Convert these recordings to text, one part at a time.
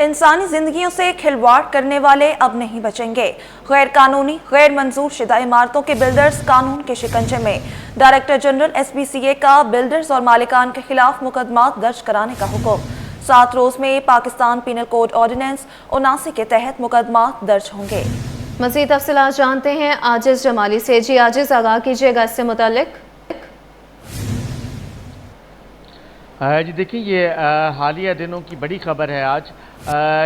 इंसानी जिंदगियों से खिलवाड़ करने वाले अब नहीं बचेंगे। गैर कानूनी गैर मंजूर शुदा इमारतों के बिल्डर्स कानून के शिकंजे में। डायरेक्टर जनरल SBCA का बिल्डर्स और मालिकान के खिलाफ मुकदमा दर्ज कराने का हुक्म। 7 रोज में पाकिस्तान पीनल कोड ऑर्डिनेंस 79 के तहत मुकदमा दर्ज होंगे। मज़ीद तफसीलात जानते हैं आजिज़ जमाली से। जी आजिज़, आगाह कीजिएगा इससे मुतालिक। जी देखिए, ये हालिया दिनों की बड़ी खबर है आज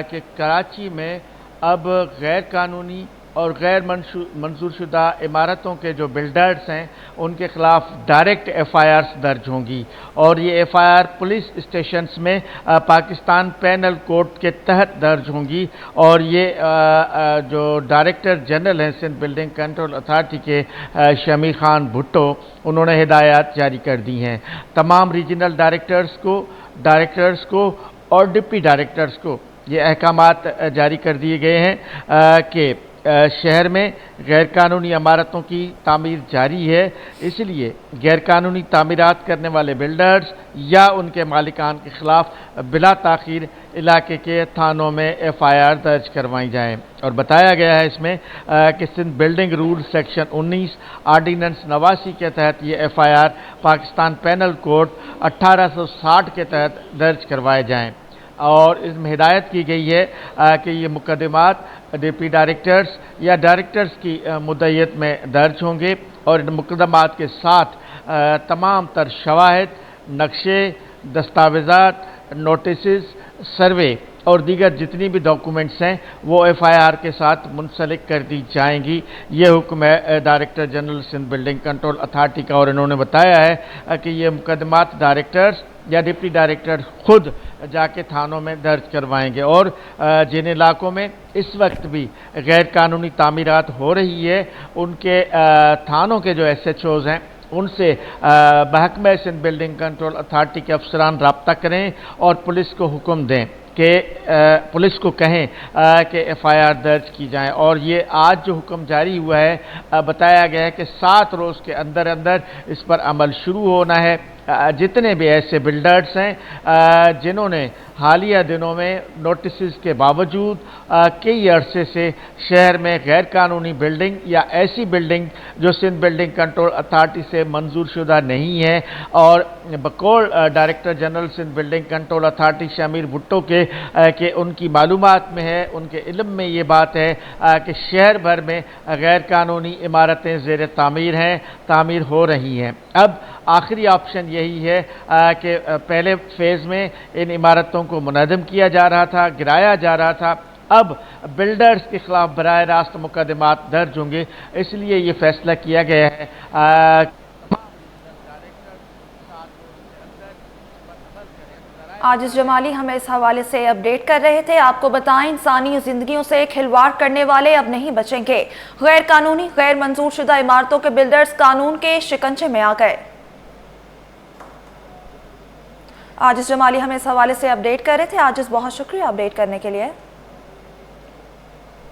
कि कराची में अब गैर कानूनी और गैर मंजूर शुदा इमारतों के जो बिल्डर्स हैं उनके ख़िलाफ़ डायरेक्ट FIRs दर्ज होंगी और ये FIR पुलिस स्टेशंस में पाकिस्तान पेनल कोड के तहत दर्ज होंगी। और ये जो डायरेक्टर जनरल हैं सिंध बिल्डिंग कंट्रोल अथॉरिटी के शमीर खान भुट्टो, उन्होंने हिदायत जारी कर दी हैं तमाम रीजनल डायरेक्टर्स को और डिप्टी डायरेक्टर्स को। ये अहकामात जारी कर दिए गए हैं कि शहर में गैरकानूनी इमारतों की तामीर जारी है, इसलिए गैरकानूनी तामीरात करने वाले बिल्डर्स या उनके मालिकान के ख़िलाफ़ बिला ताख़ीर इलाके के थानों में FIR दर्ज करवाई जाएँ। और बताया गया है इसमें कि Sindh building rule section 19 ordinance 89 के तहत ये FIR पाकिस्तान पेनल कोड 1860 के तहत दर्ज करवाए जाएँ। और इसमें हिदायत की गई है कि ये मुकदमात डिप्टी डायरेक्टर्स या डायरेक्टर्स की मुद्दत में दर्ज होंगे और इन मुकदमात के साथ तमाम तर शवाहिद, नक्शे, दस्तावेज़ात, नोटिस, सर्वे और दीगर जितनी भी डॉक्यूमेंट्स हैं वो FIR के साथ मुंसलिक कर दी जाएंगी। ये हुक्म है director general Sindh building control authority का। और इन्होंने बताया है कि ये मुकदमात डायरेक्टर्स या डिप्टी डायरेक्टर खुद जाके थानों में दर्ज करवाएंगे। और जिन इलाकों में इस वक्त भी गैर कानूनी तामीरात हो रही है उनके थानों के जो SHOs हैं उनसे महकमा सिंध बिल्डिंग कंट्रोल अथॉरिटी के अफसरान रब्ता करें और पुलिस को हुक्म दें कि पुलिस को कहें कि FIR दर्ज की जाए। और ये आज जो हुक्म जारी हुआ है बताया गया है कि 7 रोज़ के अंदर अंदर इस पर अमल शुरू होना है। जितने भी ऐसे बिल्डर्स हैं जिन्होंने हालिया दिनों में नोटिस के बावजूद कई अरसे से शहर में गैर कानूनी बिल्डिंग या ऐसी बिल्डिंग जो सिंध बिल्डिंग कंट्रोल अथॉरिटी से मंजूर शुदा नहीं है, और बकौल director general Sindh building control authority Shamir Bhutto के उनकी मालूमात में है, उनके इल्म में ये बात है कि शहर भर में गैर कानूनी इमारतें ज़ेर तामीर हैं, तामीर हो रही हैं। अब आखिरी ऑप्शन यही है कि पहले फेज़ में इन इमारतों को मुनज़्ज़म किया जा रहा था, गिराया जा रहा था, अब बिल्डर्स के खिलाफ बराह रास्त मुकदमात दर्ज होंगे। इसलिए ये फैसला किया गया है। आजिज़ जमाली हमें इस हवाले से अपडेट कर रहे थे। आपको बताएं, इंसानी जिंदगियों से खिलवाड़ करने वाले अब नहीं बचेंगे। गैर कानूनी गैर मंजूर शुदा इमारतों के बिल्डर्स कानून के शिकंजे में आ गए। आजिज़ जमाली हमें इस हवाले से अपडेट कर रहे थे। आजिज़, बहुत शुक्रिया अपडेट करने के लिए।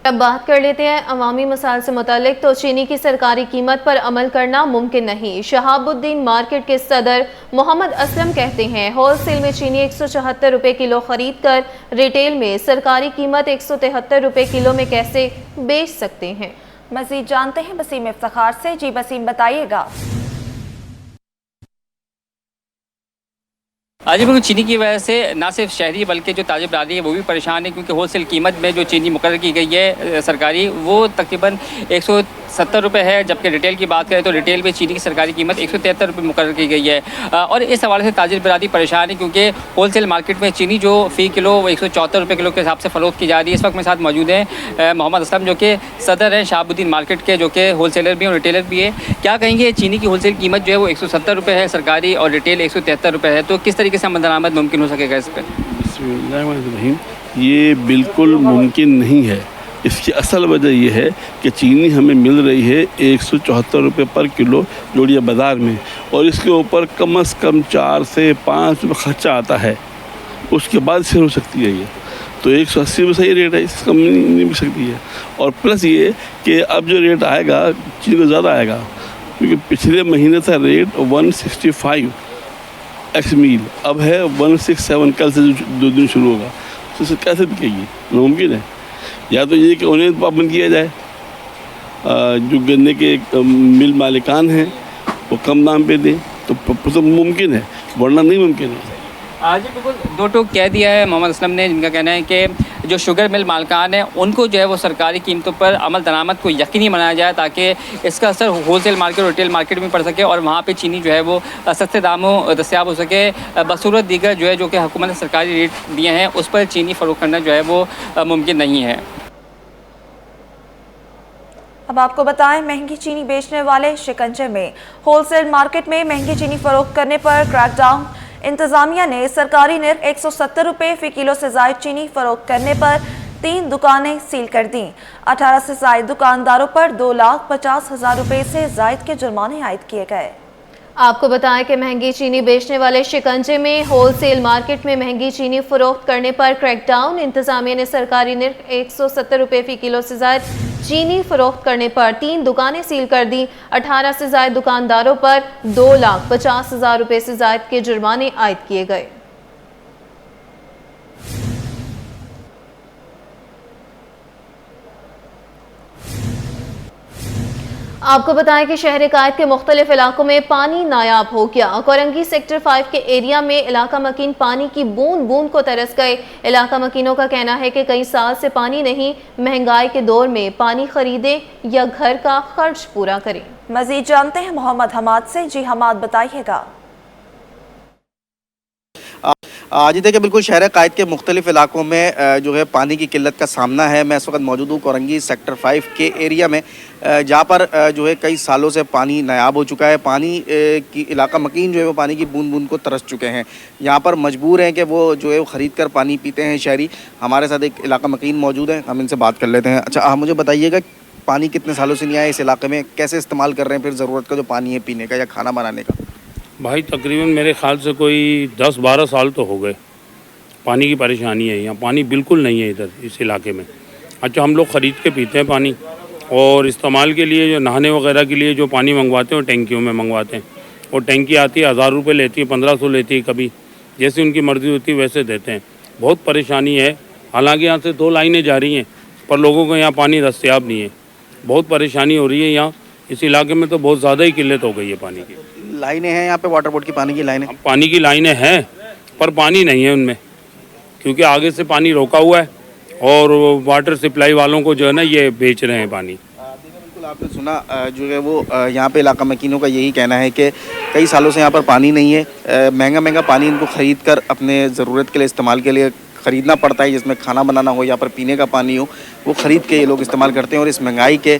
अब बात कर लेते हैं अवामी मसाइल से मुतालिक। तो चीनी की सरकारी कीमत पर अमल करना मुमकिन नहीं। शहाबुद्दीन मार्केट के सदर मोहम्मद असलम कहते हैं होलसेल में चीनी 174 रुपये किलो खरीद कर रिटेल में सरकारी कीमत 173 रुपये किलो में कैसे बेच सकते हैं। मज़ीद जानते हैं बसीम इफ्तिखार से। जी बसीम, बताइएगा। आज बिल्कुल चीनी की वजह से ना सिर्फ शहरी बल्कि जो ताजिर बरादरी है वो भी परेशान है, क्योंकि होलसेल कीमत में जो चीनी मुकर्रर की गई है सरकारी वो तकरीबन 170 रुपये है, जबकि रिटेल की बात करें तो रिटेल में चीनी की सरकारी कीमत 173 रुपये मुकर्रर की गई है। और इस हवाले से ताजिर बरादरी परेशान है क्योंकि होलसेल मार्केट में चीनी जो फ़ी किलो 174 रुपये किलो के हिसाब से फ़रोख्त की जा रही है। इस वक्त मेरे साथ मौजूद हैं मोहम्मद असलम जो कि सदर हैं शहाबुद्दीन मार्केट के, जो कि होलसेलर भी हैं और रिटेलर भी है। क्या कहेंगे, चीनी की होलसेल कीमत जो है वो 170 रुपये है सरकारी और रिटेल 173 रुपये है, तो किस तरीके से दरामद मुमकिन हो सकेगा इस पर? ये बिल्कुल मुमकिन नहीं है। इसकी असल वजह यह है कि चीनी हमें मिल रही है 174 रुपये पर किलो जोड़िया बाज़ार में, और इसके ऊपर कम से कम 4 से 5 रुपये खर्चा आता है, उसके बाद से हो सकती है ये। तो 180 में सही रेट है, इससे कम नहीं मिल सकती है। और प्लस ये कि अब जो रेट आएगा चीनी को ज़्यादा आएगा, क्योंकि पिछले महीने था रेट 165 एक्स मील, अब है 167, कल से 2 दिन शुरू होगा। तो इसे कैसे बिकेगी, नामुमकिन है। या तो ये कि उन्हें पाबंद किया जाए, जो गन्ने के मिल मालिकान हैं वो कम दाम पे दें, तो मुमकिन है, वरना नहीं मुमकिन है। आज बिल्कुल दो टूक कह दिया है मोहम्मद असलम ने, जिनका कहना है कि जो शुगर मिल मालकान हैं उनको जो है वो सरकारी कीमतों पर अमल दरामद को यकीनी बनाया जाए, ताकि इसका असर होलसेल मार्केट और रिटेल मार्केट में पड़ सके और वहाँ पे चीनी जो है वो सस्ते दामों दस्तियाब हो सके, बसूरत दीगर जो है जो कि हुकूमत ने सरकारी रेट दिए हैं उस पर चीनी फ़रोख्त करना जो है वो मुमकिन नहीं है। अब आपको बताएं, महंगी चीनी बेचने वाले शिकंजे में। होलसेल मार्केट में महंगी चीनी फरोख्त करने पर क्रैकडाउन। इंतजामिया ने सरकारी निर्ख 170 रुपये फी किलो से जायद चीनी फरोख्त करने पर 3 दुकानें सील कर दी। 18 से जायद दुकानदारों पर 2,50,000 रुपये से जायद के जुर्माने आयद किए गए। आपको बताएं कि महंगी चीनी बेचने वाले शिकंजे में होलसेल मार्केट में महंगी चीनी फरोख्त करने पर क्रैकडाउन। इंतजामिया ने सरकारी निर्ख 170 रुपये फी किलो से जायद चीनी फरोख्त करने पर 3 दुकानें सील कर दी। 18 से जायद दुकानदारों पर 2,50,000 रुपये से जायद के जुर्माने आयद किए गए। आपको बताएं कि शहर कायद के मुख्तलिफ इलाकों में पानी नायाब हो गया। कोरंगी सेक्टर 5 के एरिया में इलाका मकीन पानी की बूंद बूंद को तरस गए। इलाका मकीनों का कहना है कि कई साल से पानी नहीं, महंगाई के दौर में पानी खरीदें या घर का खर्च पूरा करें। मजीद जानते हैं मोहम्मद हमाद से। जी हमाद, बताइएगा। जी देखिए, बिल्कुल शहर कायद के मुख्तलिफ इलाकों में जो है पानी की किल्लत का सामना है। मैं इस वक्त मौजूद हूँ कोरंगी सेक्टर 5 के एरिया में, जहाँ पर जो है कई सालों से पानी नायाब हो चुका है। पानी की इलाका मकीन जो है वो पानी की बूंद बूंद को तरस चुके हैं। यहाँ पर मजबूर हैं कि वो जो है वो ख़रीद कर पानी पीते हैं शहरी। हमारे साथ एक इलाका मकीन मौजूद हैं, हम इनसे बात कर लेते हैं। अच्छा, आप मुझे बताइएगा, पानी कितने सालों से नहीं आया इस इलाके में, कैसे इस्तेमाल कर रहे हैं फिर ज़रूरत का जो पानी है पीने का या खाना बनाने का? भाई तकरीबन मेरे ख्याल से कोई 10-12 साल तो हो गए पानी की परेशानी है। यहाँ पानी बिल्कुल नहीं है इधर इस इलाके में। अच्छा, हम लोग ख़रीद के पीते हैं पानी, और इस्तेमाल के लिए जो नहाने वगैरह के लिए जो पानी मंगवाते हैं वो टैंकियों में मंगवाते हैं। और टैंकी आती है 1000 रुपये लेती है, 1500 लेती है, कभी जैसे उनकी मर्ज़ी होती है वैसे देते हैं। बहुत परेशानी है। हालांकि यहाँ से 2 लाइनें जा रही हैं पर लोगों को यहाँ पानी दस्तयाब नहीं है। बहुत परेशानी हो रही है यहाँ इस इलाके में, तो बहुत ज़्यादा ही किल्लत हो गई है पानी की। लाइनें हैं यहाँ पे वाटर बोर्ड की पानी की लाइनें? पानी की लाइनें हैं पर पानी नहीं है उनमें, क्योंकि आगे से पानी रोका हुआ है और वाटर सप्लाई वालों को जो है ना ये बेच रहे हैं पानी। बिल्कुल आपने सुना जो है वो यहाँ पे इलाका मकीनों का यही कहना है कि कई सालों से यहाँ पर पानी नहीं है। महंगा पानी इनको ख़रीद कर अपने ज़रूरत के लिए इस्तेमाल के लिए ख़रीदना पड़ता है, जिसमें खाना बनाना हो या पर पीने का पानी हो, वो ख़रीद के ये लोग इस्तेमाल करते हैं। और इस महंगाई के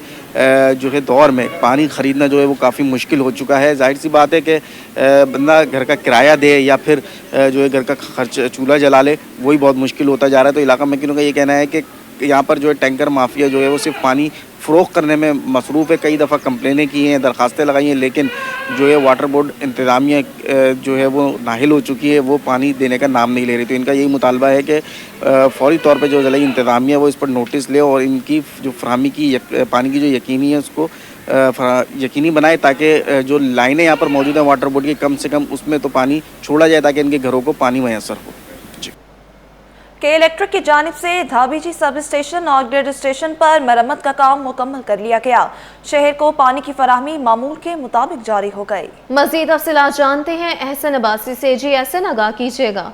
जो है दौर में पानी ख़रीदना जो है वो काफ़ी मुश्किल हो चुका है। जाहिर सी बात है कि बंदा घर का किराया दे या फिर जो है घर का खर्च चूल्हा जला ले, वही बहुत मुश्किल होता जा रहा है। तो इलाका मकीनों का ये कहना है कि यहाँ पर जो है टैंकर माफिया जो है वो सिर्फ पानी फ़रोख्त करने में मसरूफ़ है। कई दफ़ा कंप्लेनें की हैं, दरखास्तें लगाई हैं, लेकिन जो है वाटर बोर्ड इंतज़ामिया जो है वो नाहिल हो चुकी है, वो पानी देने का नाम नहीं ले रही। तो इनका यही मुतालबा है कि फ़ौरी तौर पे जो ज़िला इंतज़ामिया वो इस पर नोटिस ले और इनकी जो फराहमी की पानी की जो यकीनी है उसको यकीनी बनाए, ताकि जो लाइनें यहाँ पर मौजूद हैं वाटर बोर्ड की, कम से कम उसमें तो पानी छोड़ा जाए ताकि इनके घरों को पानी मैसर हो। के इलेक्ट्रिक की जानिब से धाबीजी सब स्टेशन और ग्रिड स्टेशन पर मरम्मत का काम मुकम्मल कर लिया गया। शहर को पानी की फराहमी मामूल के मुताबिक जारी हो गई। मज़ीद तफसीलात जानते हैं एहसन अब्बासी से। जी एहसन, आगाह कीजिएगा।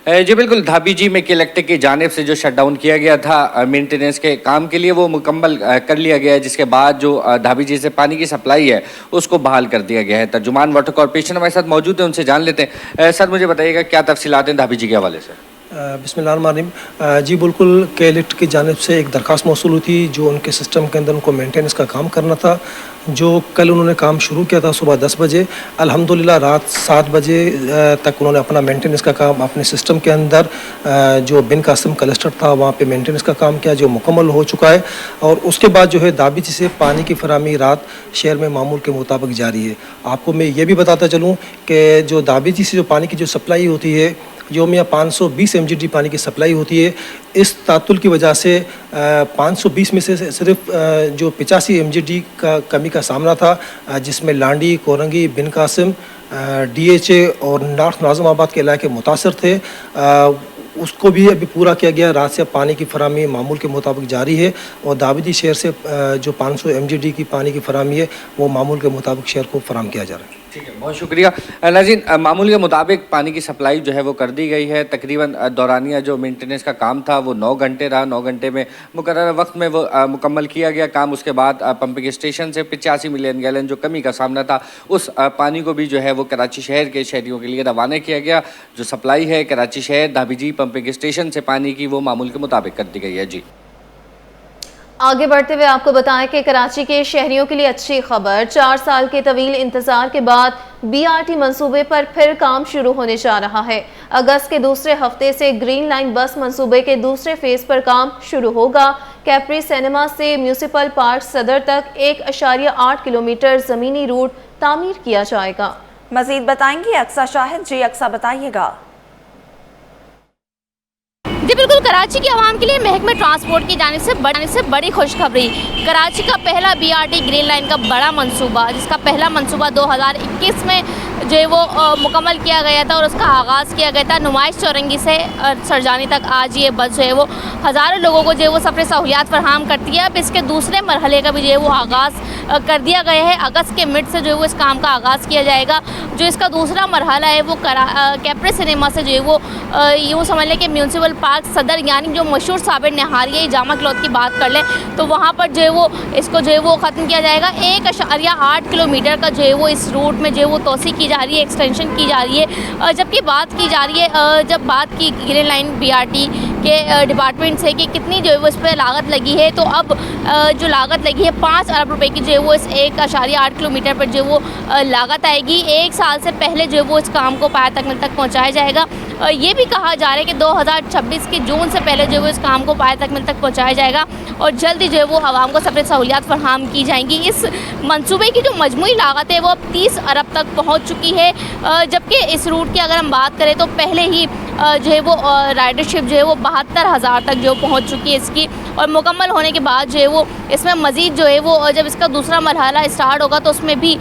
जी बिल्कुल, धाबी जी में के इलेक्ट्रिक की जानिब से जो शट डाउन किया गया था मेंटेनेंस के काम के लिए, वो मुकम्मल कर लिया गया है, जिसके बाद जो धाबी जी से पानी की सप्लाई है उसको बहाल कर दिया गया है। तर्जुमान वाटर कॉर्पोरेशन हमारे साथ मौजूद है, उनसे जान लेते हैं। सर मुझे बताइएगा क्या तफसीलात हैं धाबी जी के हवाले से? बिस्मिल्लाहिर्रहमानिर्रहीम। जी बिल्कुल, के इलेक्ट्रिक की जानिब से एक दरख्वास्त मौसूल हुई थी जो उनके सिस्टम के अंदर उनको मेंटेनेंस का काम करना था, जो कल उन्होंने काम शुरू किया था सुबह 10 बजे। अल्हम्दुलिल्लाह रात 7 बजे तक उन्होंने अपना मेंटेनेंस का काम अपने सिस्टम के अंदर जो बिन कासिम क्लस्टर था वहाँ पे मेंटेनेंस का काम किया, जो मुकम्मल हो चुका है। और उसके बाद जो है दाबीची से पानी की फराहमी रात शहर में मामूल के मुताबिक जारी है। आपको मैं ये भी बताता चलूँ कि जो दाबीची से जो पानी की जो सप्लाई होती है, योमिया 520 MGD पानी की सप्लाई होती है। इस तातुल की वजह से 520 में से सिर्फ जो 85 MGD का कमी का सामना था, जिसमें लांडी, कोरंगी, बिन कासिम, DHA और नॉर्थ नाज़िमाबाद के इलाके मुतासर थे, उसको भी अभी पूरा किया गया। रात से पानी की फराहमी मामूल के मुताबिक जारी है और दाविदी शहर से जो 500 MGD की पानी की फराहमी है वो मामूल के मुताबिक शहर को फराहम किया जा रहा है। ठीक है, बहुत शुक्रिया नाज़रीन। मामूल के मुताबिक पानी की सप्लाई जो है वो कर दी गई है। तकरीबन दौरानिया जो मेंटेनेंस का काम था वो 9 घंटे रहा। 9 घंटे में मुकर्रर वक्त में वो मुकम्मल किया गया काम। उसके बाद पंपिंग स्टेशन से 85 मिलियन गैलन जो कमी का सामना था उस पानी को भी जो है वो कराची शहर के शहरियों के लिए रवाना किया गया। जो सप्लाई है कराची शहर धाबीजी पंपिंग स्टेशन से पानी की वो मामूल के मुताबिक कर दी गई है। जी आगे बढ़ते हुए आपको बताएं कि कराची के शहरियों के लिए अच्छी खबर। 4 साल के तवील इंतजार के बाद BRT मंसूबे पर फिर काम शुरू होने जा रहा है। अगस्त के दूसरे हफ्ते से ग्रीन लाइन बस मंसूबे के दूसरे फेज पर काम शुरू होगा। कैप्री सिनेमा से म्यूनिसिपल पार्क सदर तक 1.8 किलोमीटर ज़मीनी रूट तामीर किया जाएगा। मजीद बताएंगी अक्सा शाहिद। जी अक्सा, बताइएगा। जी बिल्कुल, कराची के आवाम के लिए महकमे ट्रांसपोर्ट की जानिब से बड़ी खुशखबरी। कराची का पहला BRT ग्रीन लाइन का बड़ा मंसूबा, जिसका पहला मंसूबा 2021 में जो है वो मुकम्मल किया गया था और उसका आगाज़ किया गया था नुमाइश चौरंगी से सरजानी तक। आज ये बस जो है वो हज़ारों लोगों को जो है वो सफ़र सहूलियात फराहम करती है। अब इसके दूसरे मरहले का भी जो है वो आगाज़ कर दिया गया है। अगस्त के मिड से जो है वो इस काम का आगाज़ किया जाएगा। जो इसका दूसरा मरहला है वो कैप्री सिनेमा से जो है वो यूँ समझ लें कि म्यूनसिपल पार्क सदर, यानी जो मशहूर साबिर नहारी है जामा क्लॉथ की बात कर लें तो वहाँ पर जो है वो इसको जो है वो ख़त्म किया जाएगा। 1.8 किलोमीटर का जो है वो इस रूट में जो है वो तोसी की जा रही है, एक्सटेंशन की जा रही है। जबकि बात की जा रही है, जब बात की ग्रीन लाइन BRT के डिपार्टमेंट से कि कितनी जो है वो इस पर लागत लगी है, तो अब जो लागत लगी है 5 अरब रुपए की जो है वो इस 1.8 किलोमीटर पर जो है वो लागत आएगी। 1 साल से पहले जो है वो इस काम को पाया तकमील तक पहुँचाया जाएगा। ये भी कहा जा रहा है कि 2026 के जून से पहले जो है वो इस काम को पाया तकमील तक पहुँचाया जाएगा और जल्दी जो है वो आवाम को सफर सहूलियात फराहम की जाएंगी। इस मंसूबे की जो मजमूई लागत है वो अब 30 अरब तक पहुँच चुकी है। जबकि इस रूट की अगर हम बात करें तो पहले ही जो है वो राइडरशिप जो है वो 72,000 तक जो पहुंच चुकी है इसकी, और मुकम्मल होने के बाद जो है वो इसमें मज़ीद जो है वो जब इसका दूसरा मरहला स्टार्ट होगा तो उसमें भी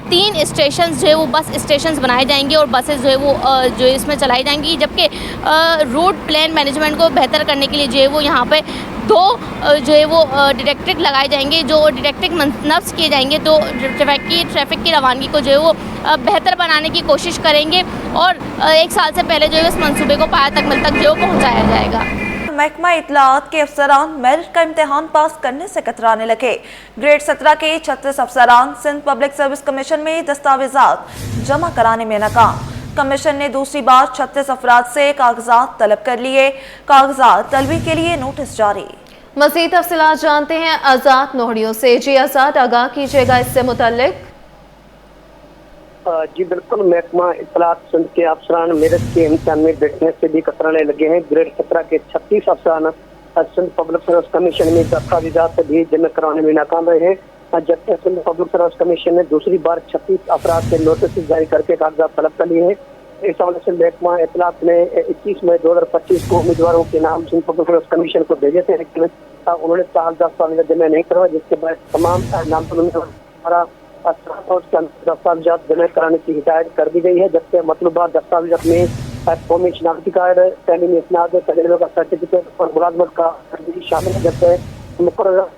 3 स्टेशन जो है वो बस स्टेशन बनाए जाएंगे और बसेस जो है वो जो इसमें चलाई जाएंगी। जबकि रूट प्लान मैनेजमेंट को बेहतर करने के लिए जो है वो यहाँ पे 2 जो है वो डिटेक्टिक लगाए जाएंगे, जो डिटेक्टिक नफ्स किए जाएंगे, तो ट्रैफिक की रवानगी को जो है वो बेहतर बनाने की कोशिश करेंगे और 1 साल से पहले जो है इस मंसूबे को पाया तकमील तक जो पहुँचाया जाएगा। महकमा इत्तलाआत के अफसरान मेरिट का इम्तिहान पास करने से कतराने लगे। ग्रेड 17 के 36 अफसरान सिंध पब्लिक सर्विस कमीशन में दस्तावेजात जमा कराने में नाकाम। कमीशन ने दूसरी बार 36 अफराद से कागजात तलब कर लिए। कागजात तलबी के लिए नोटिस जारी। मज़ीद तफसीलात जानते हैं आज़ाद नोहड़ियों से। जी आज़ाद, आगाह कीजिएगा इससे मुताल्लिक। जी बिल्कुल, महकमा इत्तलाआत सिंध के अफसरान मेरिट के इम्तिहान में बैठने से भी कतराने लगे हैं। ग्रेड 17 के 36 अफसरान सिंध पब्लिक सर्विस कमीशन में दस्तावेजात भी जमा कराने में नाकाम रहे हैं। जबकि सिंध पब्लिक सर्विस कमीशन ने दूसरी बार 36 अफराद से नोटिस जारी करके कागजात तलब कर लिए हैं। इस हवाले से महकमा इत्तलाआत ने 21 मई 2025 को उम्मीदवारों के नाम सिंध पब्लिक सर्विस कमीशन को भेजे थे, लेकिन उन्होंने दस्तावेजात जमा नहीं करवाए, जिसके बाद तमाम नामजद उम्मीदवार दस्तावेजात जमा कराने की हिदायत कर दी गई है। जबकि मतलूबा दस्तावेजात में कौमी शनाख्ती कार्ड, तैलीमी इसनाद, तजर्बे का सर्टिफिकेट और मुलाजमत का शामिल है। जबकि मुकर्रर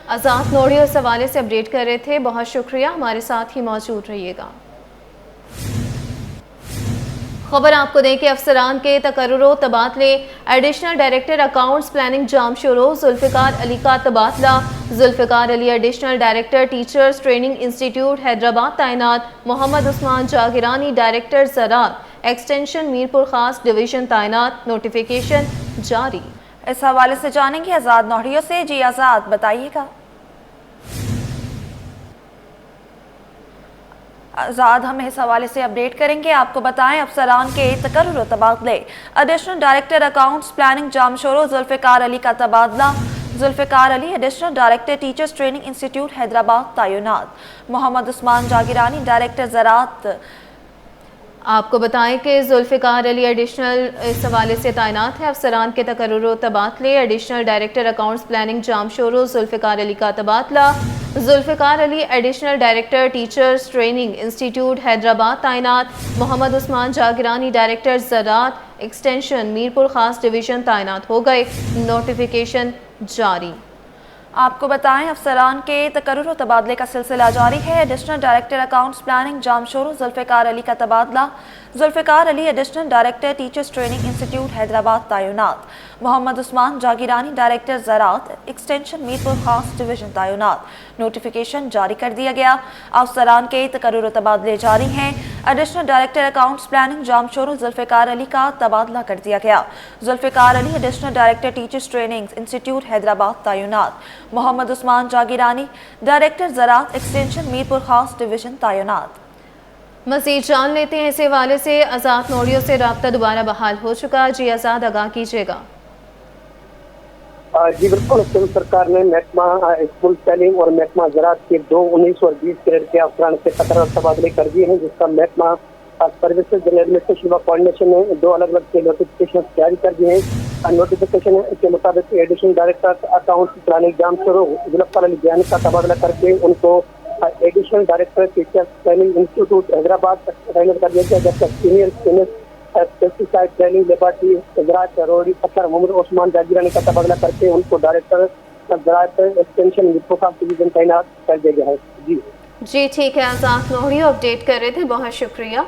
आज़ाद नोड़ी उस हवाले से अपडेट कर रहे थे। बहुत शुक्रिया, हमारे साथ ही मौजूद रहिएगा। खबर आपको दें कि अफसरान के तकर्रुर तबादले। Additional director accounts planning Jamshoro Zulfiqar Ali का तबादला। Zulfiqar Ali additional director teachers training institute Hyderabad तैनात। मोहम्मद उस्मान जागिरानी डायरेक्टर ज़राअत एक्सटेंशन मीरपुर खास डिवीज़न तैनात। नोटिफिकेशन जारी। इस हवाले से जानेंगे आज़ाद नोहड़ियों से। जी आज़ाद, बताइएगा। आज़ाद हमें इस हवाले से अपडेट करेंगे। आपको बताएं, अफसरान के तकर्रुर तबादले। Additional director accounts planning Jamshoro Zulfiqar Ali का तबादला। Zulfiqar Ali additional director teachers training institute Hyderabad तैनात। मोहम्मद उस्मान जागिरानी डायरेक्टर ज़राअत آپ کو بتائیں کہ ذوالفقار علی ایڈیشنل اس حوالے سے تعینات ہے. افسران کے تقرر و تبادلے. Additional director accounts planning Jam Shoro Zulfiqar Ali کا تبادلہ. Zulfiqar Ali additional director teachers training institute Hyderabad تعینات. محمد عثمان جاگرانی ڈائریکٹر زراعت ایکسٹینشن میرپور خاص ڈویژن تعینات ہو گئے. نوٹیفیکیشن جاری. آپ کو بتائیں افسران کے تقرر و تبادلے کا سلسلہ جاری ہے. Additional director accounts planning Jam Shoro Zulfiqar Ali کا تبادلہ. Zulfiqar Ali additional director teachers training institute Hyderabad تعینات. محمد عثمان جاگیرانی ڈائریکٹر زراعت ایکسٹینشن میرپور خاص ڈویژن تعینات. نوٹیفیکیشن جاری کر دیا گیا. افسران کے تقرر و تبادلے جاری ہیں. Additional director accounts planning Jam Shoro Zulfiqar Ali کا تبادلہ کر دیا گیا. Zulfiqar Ali additional director teachers training institute Hyderabad تعینات. محمد عثمان جاگیرانی ڈائریکٹر زراعت ایکسٹینشن میرپور خاص ڈویژن تعینات. مزید جان لیتے ہیں. اس حوالے سے آزاد نوڑیوں سے رابطہ دوبارہ بحال ہو چکا. جی آزاد آگاہ کیجیے گا. جی بالکل. سندھ سرکار نے محکمہ اسکول تعلیم اور محکمہ زراعت کے 19 اور 20 گریڈ کے افسران سے تقرر تبادلے کر دیے ہیں، جس کا محکمہ سروسز جنرل ایڈمنسٹریشن و کوآرڈینیشن نے 2 الگ الگ کے نوٹیفکیشن جاری کر دیے ہیں. نوٹیفکیشن کے مطابق additional director accounts planning Jam Shoro Zulfiqar علی جانی کا تبادلہ کر کے ان کو additional director teacher training institute Hyderabad تعینات کر دیا گیا، جبکہ سینئر پیسٹی سائڈ ٹریننگ لیبارٹری زراعت روڈی پتھر محمد عثمان جاگیرانی کا تبادلہ کر کے ان کو ڈائریکٹر زراعت ایکسٹینشن میرپور خاص ڈویژن تعینات کر دیا گیا ہے. جی ٹھیک ہے. آزاد نوڑیوں اپڈیٹ کر رہے تھے، بہت شکریہ.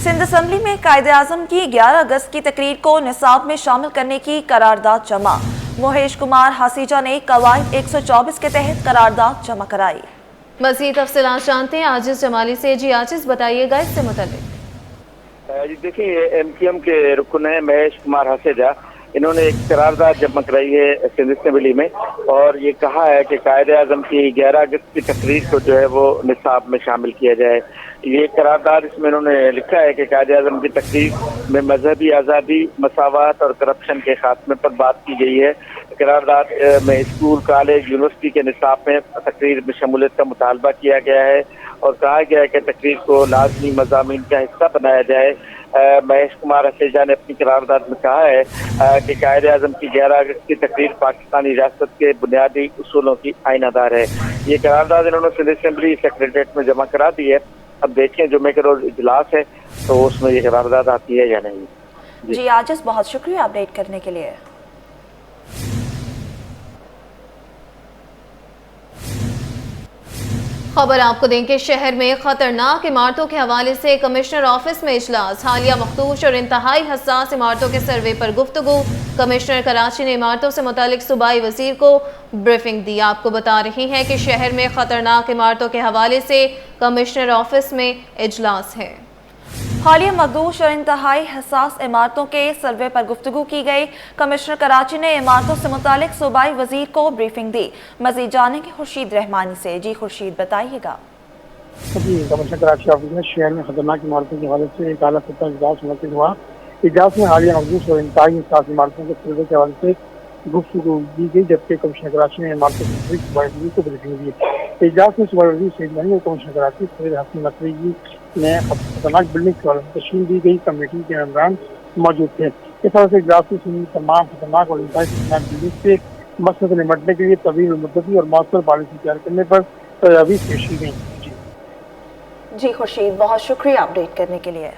سندھ اسمبلی میں قائد اعظم کی 11 اگست کی تقریر کو نصاب میں شامل کرنے کی قرارداد جمع. موہیش کمار ہاسیجا نے قواعد 124 کے تحت قرارداد جمع کرائی. مزید تفصیلات جانتے ہیں عاجز جمالی سے. جی عاجز بتائیے گا اس سے متعلق. جی دیکھیں، ایم کیو ایم کے رکن ہیں موہیش کمار ہاسیجا. انہوں نے ایک قرارداد جمع کرائی ہے سندھ اسمبلی میں اور یہ کہا ہے کہ قائد اعظم کی 11 اگست کی تقریر کو جو ہے وہ نصاب میں شامل کیا جائے. یہ قرارداد اس میں انہوں نے لکھا ہے کہ قائد اعظم کی تقریر میں مذہبی آزادی، مساوات اور کرپشن کے خاتمے پر بات کی گئی ہے. قرارداد میں اسکول، کالج، یونیورسٹی کے نصاب میں تقریر میں شمولیت کا مطالبہ کیا گیا ہے اور کہا گیا ہے کہ تقریر کو لازمی مضامین کا حصہ بنایا جائے. موہیش کمار ہاسیجا نے اپنی قرارداد میں کہا ہے کہ قائد اعظم کی 11 اگست کی تقریر پاکستانی ریاست کے بنیادی اصولوں کی آئینہ دار ہے. یہ قرارداد انہوں نے سندھ اسمبلی سیکریٹریٹ میں جمع کرا دی ہے. اب دیکھیں جمعے کے روز اجلاس ہے تو اس میں یہ قرارداد آتی ہے یا نہیں. جی عاجز بہت شکریہ اپڈیٹ کرنے کے لیے. خبر آپ کو دیں کہ شہر میں خطرناک عمارتوں کے حوالے سے کمشنر آفس میں اجلاس. حالیہ مخدوش اور انتہائی حساس عمارتوں کے سروے پر گفتگو. کمشنر کراچی نے عمارتوں سے متعلق صوبائی وزیر کو بریفنگ دی. آپ کو بتا رہے ہیں کہ شہر میں خطرناک عمارتوں کے حوالے سے کمشنر آفس میں اجلاس ہے. حالیہ مخدوش اور انتہائی حساس عمارتوں کے سروے پر گفتگو کی گئی. کمشنر کراچی نے عمارتوں سے متعلق صوبائی وزیر کو بریفنگ دی. مزید جانیں گے خورشید رحمانی سے. جی خورشید بتائیے گا. جی کمشنر کراچی آفس میں شہر میں خطرناک عمارتوں کے حوالے سے ایک اعلیٰ سطح اجلاس منعقد ہوا. اجلاس میں حالیہ مخدوش اور انتہائی حساس عمارتوں کے سروے کے حوالے سے گفتگو دی گئی، جبکہ کمشنر کراچی نے عمارتوں کے متعلق صوبائی وزیر کو بریفنگ دی. اجلاس میں صوبائی وزیر سعید مانی اور کمشنر کراچی سید حسن نقوی نے خطرناک بلڈنگ کے حوالے سے تشکیل دی گئی کمیٹی کے ممبران موجود تھے. اس حوالے سے اجلاس میں تمام خطرناک اور انتہائی خطرناک بلڈنگ سے مسئلے سے نمٹنے کے لیے طویل مدتی اور مؤثر پالیسی تیار کرنے پر تجاویز پیش کی گئی. جی خورشید بہت شکریہ اپڈیٹ کرنے کے لیے.